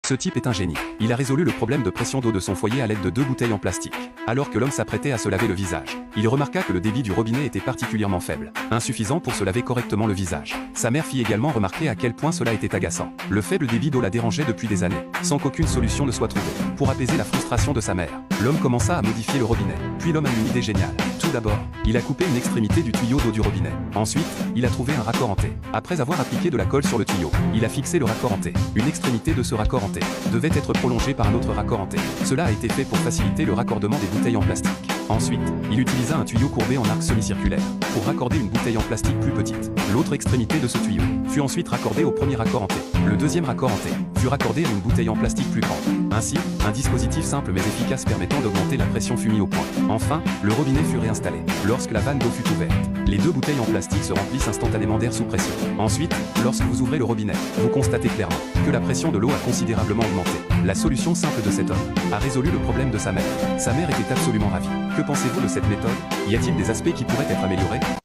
Ce type est un génie. Il a résolu le problème de pression d'eau de son foyer à l'aide de 2 bouteilles en plastique. Alors que l'homme s'apprêtait à se laver le visage, il remarqua que le débit du robinet était particulièrement faible, insuffisant pour se laver correctement le visage. Sa mère fit également remarquer à quel point cela était agaçant. Le faible débit d'eau la dérangeait depuis des années, sans qu'aucune solution ne soit trouvée. Pour apaiser la frustration de sa mère, l'homme commença à modifier le robinet. Puis l'homme a eu une idée géniale. Tout d'abord, il a coupé une extrémité du tuyau d'eau du robinet. Ensuite, il a trouvé un raccord en T. Après avoir appliqué de la colle sur le tuyau, il a fixé le raccord en T. Une extrémité de ce raccord en T devait être prolongée par un autre raccord en T. Cela a été fait pour faciliter le raccordement des bouteilles en plastique. Ensuite, il utilisa un tuyau courbé en arc semi-circulaire pour raccorder une bouteille en plastique plus petite. L'autre extrémité de ce tuyau fut ensuite raccordée au premier raccord en T. Le deuxième raccord en T fut raccordé à une bouteille en plastique plus grande. Ainsi, un dispositif simple mais efficace permettant d'augmenter la pression fut mis au point. Enfin, le robinet fut réinstallé. Lorsque la vanne d'eau fut ouverte, les 2 bouteilles en plastique se remplissent instantanément d'air sous pression. Ensuite, lorsque vous ouvrez le robinet, vous constatez clairement que la pression de l'eau a considérablement augmenté. La solution simple de cet homme a résolu le problème de sa mère. Sa mère était absolument ravie. Que pensez-vous de cette méthode? Y a-t-il des aspects qui pourraient être améliorés?